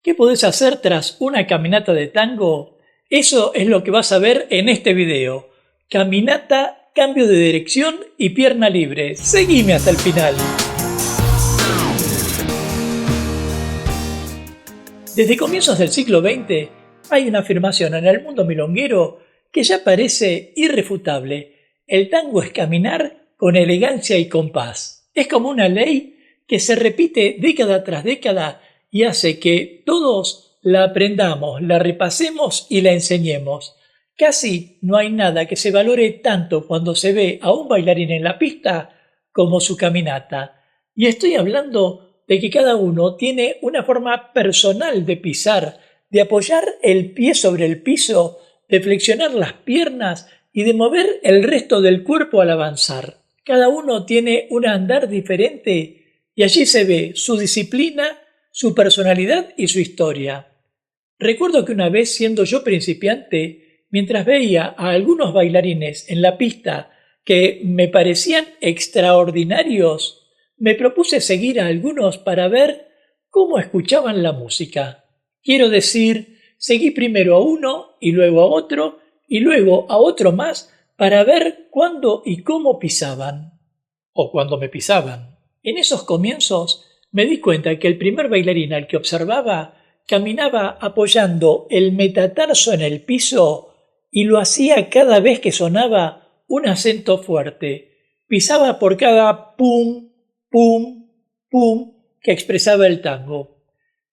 ¿Qué podés hacer tras una caminata de tango? Eso es lo que vas a ver en este video. Caminata, cambio de dirección y pierna libre. Seguime hasta el final. Desde comienzos del siglo XX hay una afirmación en el mundo milonguero que ya parece irrefutable. El tango es caminar con elegancia y compás. Es como una ley que se repite década tras década y hace que todos la aprendamos, la repasemos y la enseñemos. Casi no hay nada que se valore tanto cuando se ve a un bailarín en la pista como su caminata. Y estoy hablando de que cada uno tiene una forma personal de pisar, de apoyar el pie sobre el piso, de flexionar las piernas y de mover el resto del cuerpo al avanzar. Cada uno tiene un andar diferente y allí se ve su disciplina, su personalidad y su historia. Recuerdo que una vez, siendo yo principiante, mientras veía a algunos bailarines en la pista que me parecían extraordinarios, me propuse seguir a algunos para ver cómo escuchaban la música. Quiero decir, seguí primero a uno y luego a otro y luego a otro más para ver cuándo y cómo pisaban. O cuándo me pisaban. En esos comienzos me di cuenta que el primer bailarín al que observaba caminaba apoyando el metatarso en el piso y lo hacía cada vez que sonaba un acento fuerte. Pisaba por cada pum, pum, pum que expresaba el tango.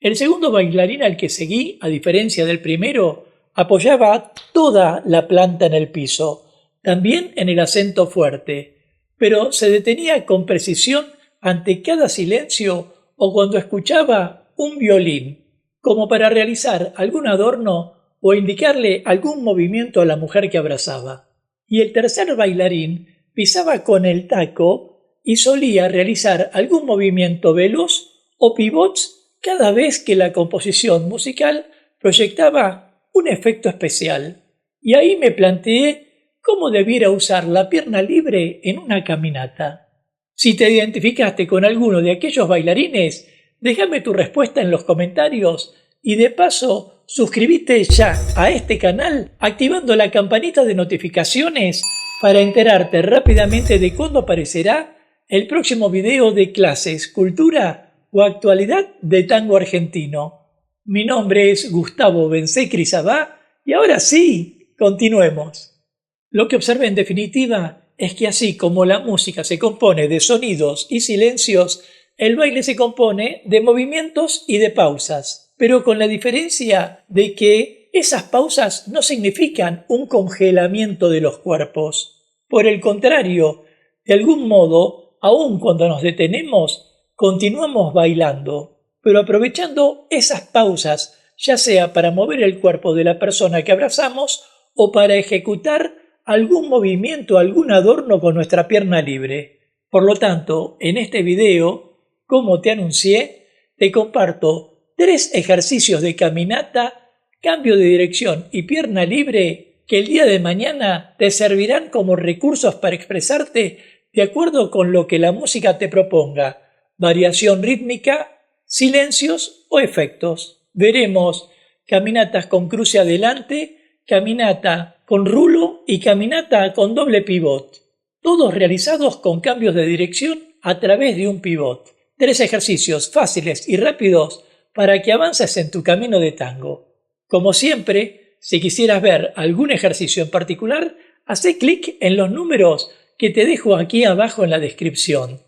El segundo bailarín al que seguí, a diferencia del primero, apoyaba toda la planta en el piso, también en el acento fuerte, pero se detenía con precisión ante cada silencio o cuando escuchaba un violín, como para realizar algún adorno o indicarle algún movimiento a la mujer que abrazaba. Y el tercer bailarín pisaba con el taco y solía realizar algún movimiento veloz o pivots cada vez que la composición musical proyectaba un efecto especial. Y ahí me planteé cómo debiera usar la pierna libre en una caminata. Si te identificaste con alguno de aquellos bailarines, déjame tu respuesta en los comentarios y de paso suscríbete ya a este canal activando la campanita de notificaciones para enterarte rápidamente de cuándo aparecerá el próximo video de clases, cultura o actualidad de tango argentino. Mi nombre es Gustavo Bensé Crisabá y ahora sí, continuemos. Lo que observé en definitiva es que así como la música se compone de sonidos y silencios, el baile se compone de movimientos y de pausas, pero con la diferencia de que esas pausas no significan un congelamiento de los cuerpos. Por el contrario, de algún modo, aun cuando nos detenemos, continuamos bailando, pero aprovechando esas pausas, ya sea para mover el cuerpo de la persona que abrazamos o para ejecutar algún movimiento, algún adorno con nuestra pierna libre. Por lo tanto, en este video, como te anuncié, te comparto 3 ejercicios de caminata, cambio de dirección y pierna libre que el día de mañana te servirán como recursos para expresarte de acuerdo con lo que la música te proponga, variación rítmica, silencios o efectos. Veremos caminatas con cruce adelante, caminata con rulo y caminata con doble pivot, todos realizados con cambios de dirección a través de un pivot. 3 ejercicios fáciles y rápidos para que avances en tu camino de tango. Como siempre, si quisieras ver algún ejercicio en particular, haz clic en los números que te dejo aquí abajo en la descripción.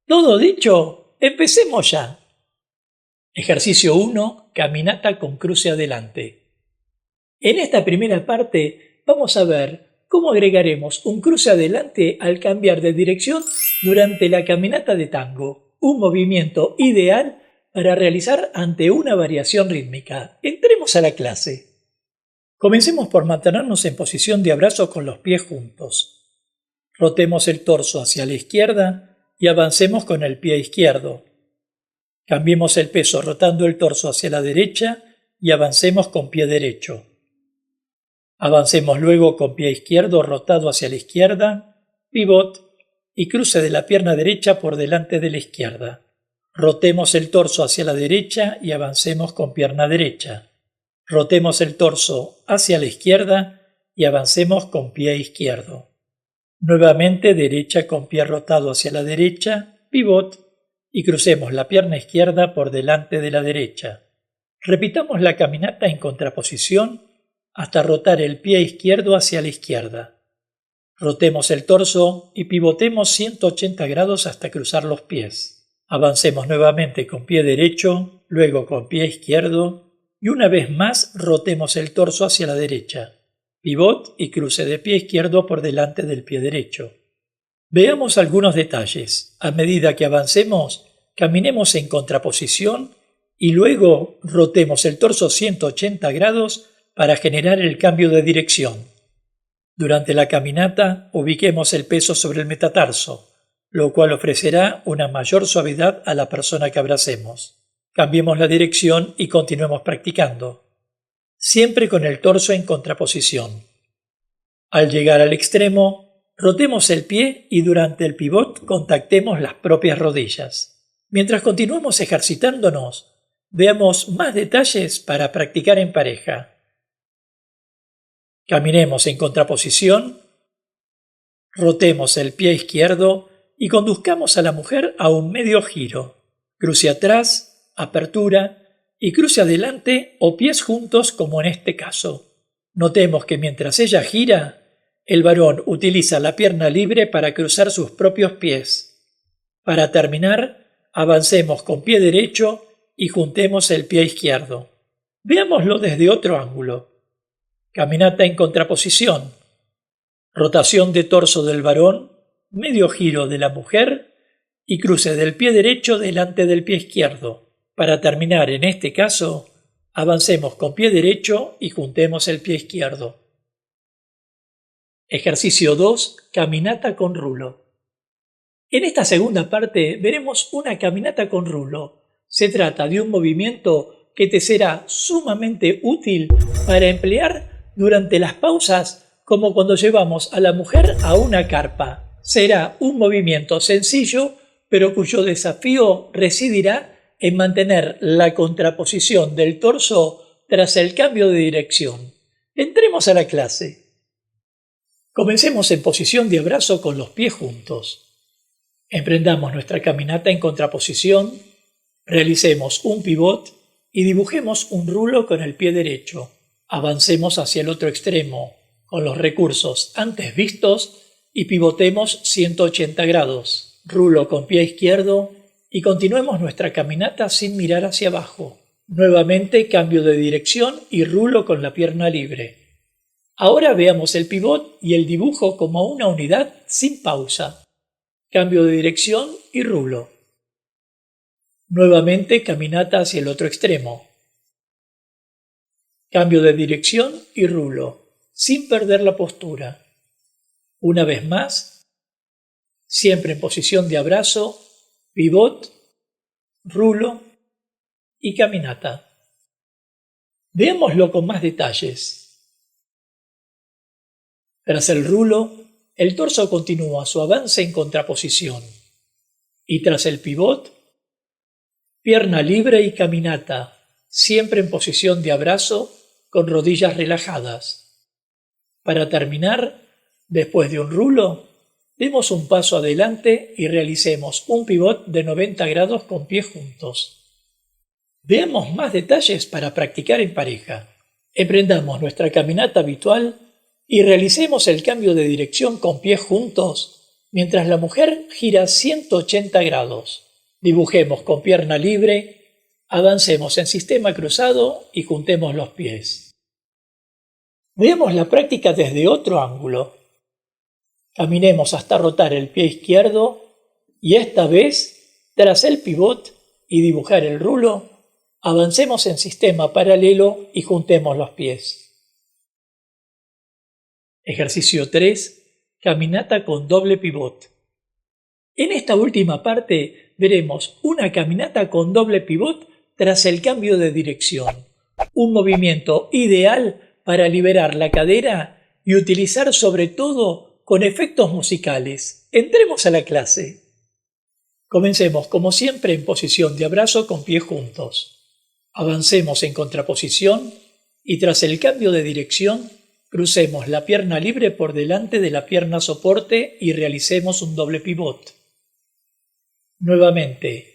Todo dicho, empecemos ya. Ejercicio 1. Caminata con cruce adelante. En esta primera parte vamos a ver cómo agregaremos un cruce adelante al cambiar de dirección durante la caminata de tango, un movimiento ideal para realizar ante una variación rítmica. Entremos a la clase. Comencemos por mantenernos en posición de abrazo con los pies juntos. Rotemos el torso hacia la izquierda y avancemos con el pie izquierdo. Cambiemos el peso rotando el torso hacia la derecha y avancemos con pie derecho. Avancemos luego con pie izquierdo rotado hacia la izquierda, pivot y cruce de la pierna derecha por delante de la izquierda. Rotemos el torso hacia la derecha y avancemos con pierna derecha. Rotemos el torso hacia la izquierda y avancemos con pie izquierdo. Nuevamente derecha con pie rotado hacia la derecha, pivot, y crucemos la pierna izquierda por delante de la derecha. Repitamos la caminata en contraposición hasta rotar el pie izquierdo hacia la izquierda. Rotemos el torso y pivotemos 180 grados hasta cruzar los pies. Avancemos nuevamente con pie derecho, luego con pie izquierdo y una vez más rotemos el torso hacia la derecha. Pivot y cruce de pie izquierdo por delante del pie derecho. Veamos algunos detalles. A medida que avancemos, caminemos en contraposición y luego rotemos el torso 180 grados para generar el cambio de dirección. Durante la caminata, ubiquemos el peso sobre el metatarso, lo cual ofrecerá una mayor suavidad a la persona que abracemos. Cambiemos la dirección y continuemos practicando, siempre con el torso en contraposición. Al llegar al extremo, rotemos el pie y durante el pivot contactemos las propias rodillas. Mientras continuamos ejercitándonos, veamos más detalles para practicar en pareja. Caminemos en contraposición, rotemos el pie izquierdo y conduzcamos a la mujer a un medio giro. Cruce atrás, apertura y cruce adelante o pies juntos como en este caso. Notemos que mientras ella gira, el varón utiliza la pierna libre para cruzar sus propios pies. Para terminar, avancemos con pie derecho y juntemos el pie izquierdo. Veámoslo desde otro ángulo. Caminata en contraposición. Rotación de torso del varón, medio giro de la mujer y cruce del pie derecho delante del pie izquierdo. Para terminar, en este caso, avancemos con pie derecho y juntemos el pie izquierdo. Ejercicio 2. Caminata con rulo. En esta segunda parte veremos una caminata con rulo. Se trata de un movimiento que te será sumamente útil para emplear durante las pausas, como cuando llevamos a la mujer a una carpa. Será un movimiento sencillo, pero cuyo desafío residirá en mantener la contraposición del torso tras el cambio de dirección. Entremos a la clase. Comencemos en posición de abrazo con los pies juntos. Emprendamos nuestra caminata en contraposición, realicemos un pivot y dibujemos un rulo con el pie derecho. Avancemos hacia el otro extremo con los recursos antes vistos y pivotemos 180 grados. Rulo con pie izquierdo y continuemos nuestra caminata sin mirar hacia abajo. Nuevamente cambio de dirección y rulo con la pierna libre. Ahora veamos el pivot y el dibujo como una unidad sin pausa. Cambio de dirección y rulo. Nuevamente caminata hacia el otro extremo. Cambio de dirección y rulo, sin perder la postura. Una vez más, siempre en posición de abrazo, pivot, rulo y caminata. Veámoslo con más detalles. Tras el rulo, el torso continúa su avance en contraposición. Y tras el pivot, pierna libre y caminata, siempre en posición de abrazo con rodillas relajadas. Para terminar, después de un rulo, demos un paso adelante y realicemos un pivot de 90 grados con pies juntos. Veamos más detalles para practicar en pareja. Emprendamos nuestra caminata habitual y realicemos el cambio de dirección con pies juntos mientras la mujer gira 180 grados. Dibujemos con pierna libre, avancemos en sistema cruzado y juntemos los pies. Veamos la práctica desde otro ángulo. Caminemos hasta rotar el pie izquierdo y esta vez, tras el pivot y dibujar el rulo, avancemos en sistema paralelo y juntemos los pies. Ejercicio 3. Caminata con doble pivot. En esta última parte veremos una caminata con doble pivot tras el cambio de dirección. Un movimiento ideal para liberar la cadera y utilizar sobre todo con efectos musicales. Entremos a la clase. Comencemos como siempre en posición de abrazo con pies juntos. Avancemos en contraposición y tras el cambio de dirección, crucemos la pierna libre por delante de la pierna soporte y realicemos un doble pivot. Nuevamente,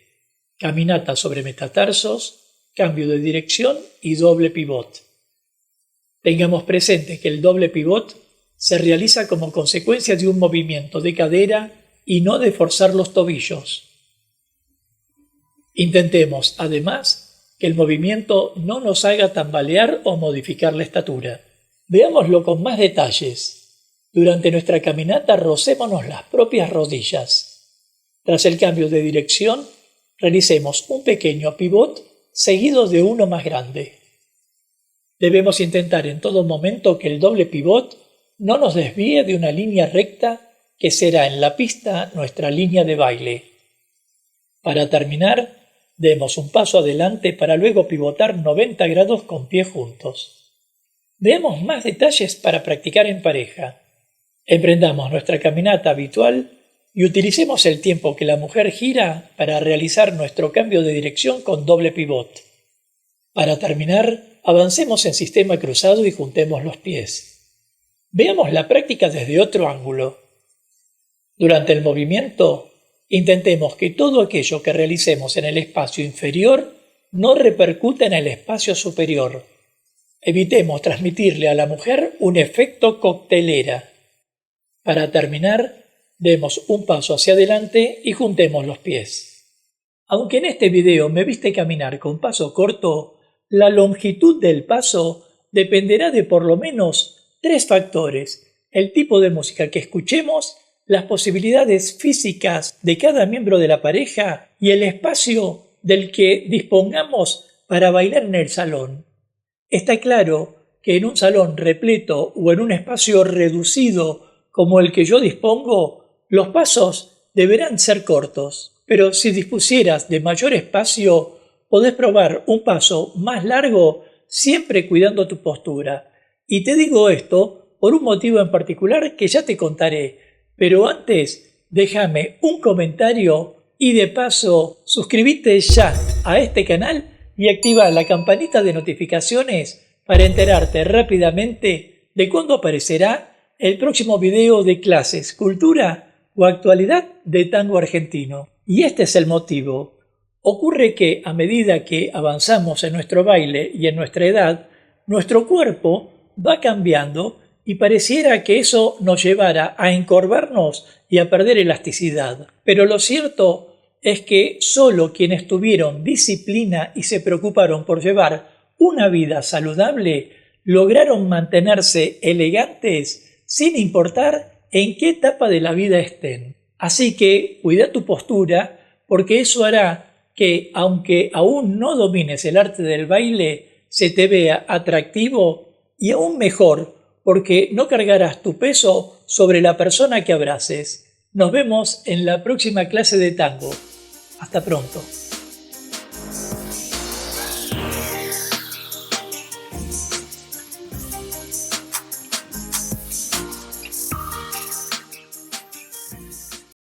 caminata sobre metatarsos, cambio de dirección y doble pivot. Tengamos presente que el doble pivot se realiza como consecuencia de un movimiento de cadera y no de forzar los tobillos. Intentemos, además, que el movimiento no nos haga tambalear o modificar la estatura. Veámoslo con más detalles. Durante nuestra caminata rocémonos las propias rodillas. Tras el cambio de dirección, realicemos un pequeño pivot seguido de uno más grande. Debemos intentar en todo momento que el doble pivot no nos desvíe de una línea recta que será en la pista nuestra línea de baile. Para terminar, demos un paso adelante para luego pivotar 90 grados con pies juntos. Veamos más detalles para practicar en pareja. Emprendamos nuestra caminata habitual y utilicemos el tiempo que la mujer gira para realizar nuestro cambio de dirección con doble pivot. Para terminar, avancemos en sistema cruzado y juntemos los pies. Veamos la práctica desde otro ángulo. Durante el movimiento, intentemos que todo aquello que realicemos en el espacio inferior no repercuta en el espacio superior. Evitemos transmitirle a la mujer un efecto coctelera. Para terminar, demos un paso hacia adelante y juntemos los pies. Aunque en este video me viste caminar con paso corto, la longitud del paso dependerá de por lo menos 3 factores: el tipo de música que escuchemos, las posibilidades físicas de cada miembro de la pareja y el espacio del que dispongamos para bailar en el salón. Está claro que en un salón repleto o en un espacio reducido como el que yo dispongo, los pasos deberán ser cortos. Pero si dispusieras de mayor espacio, podés probar un paso más largo siempre cuidando tu postura. Y te digo esto por un motivo en particular que ya te contaré. Pero antes, déjame un comentario y de paso suscríbete ya a este canal y activa la campanita de notificaciones para enterarte rápidamente de cuándo aparecerá el próximo video de clases, cultura o actualidad de tango argentino. Y este es el motivo. Ocurre que a medida que avanzamos en nuestro baile y en nuestra edad, nuestro cuerpo va cambiando y pareciera que eso nos llevara a encorvarnos y a perder elasticidad. Pero lo cierto es que solo quienes tuvieron disciplina y se preocuparon por llevar una vida saludable lograron mantenerse elegantes sin importar en qué etapa de la vida estén. Así que cuida tu postura porque eso hará que, aunque aún no domines el arte del baile, se te vea atractivo y aún mejor porque no cargarás tu peso sobre la persona que abraces. Nos vemos en la próxima clase de tango. Hasta pronto.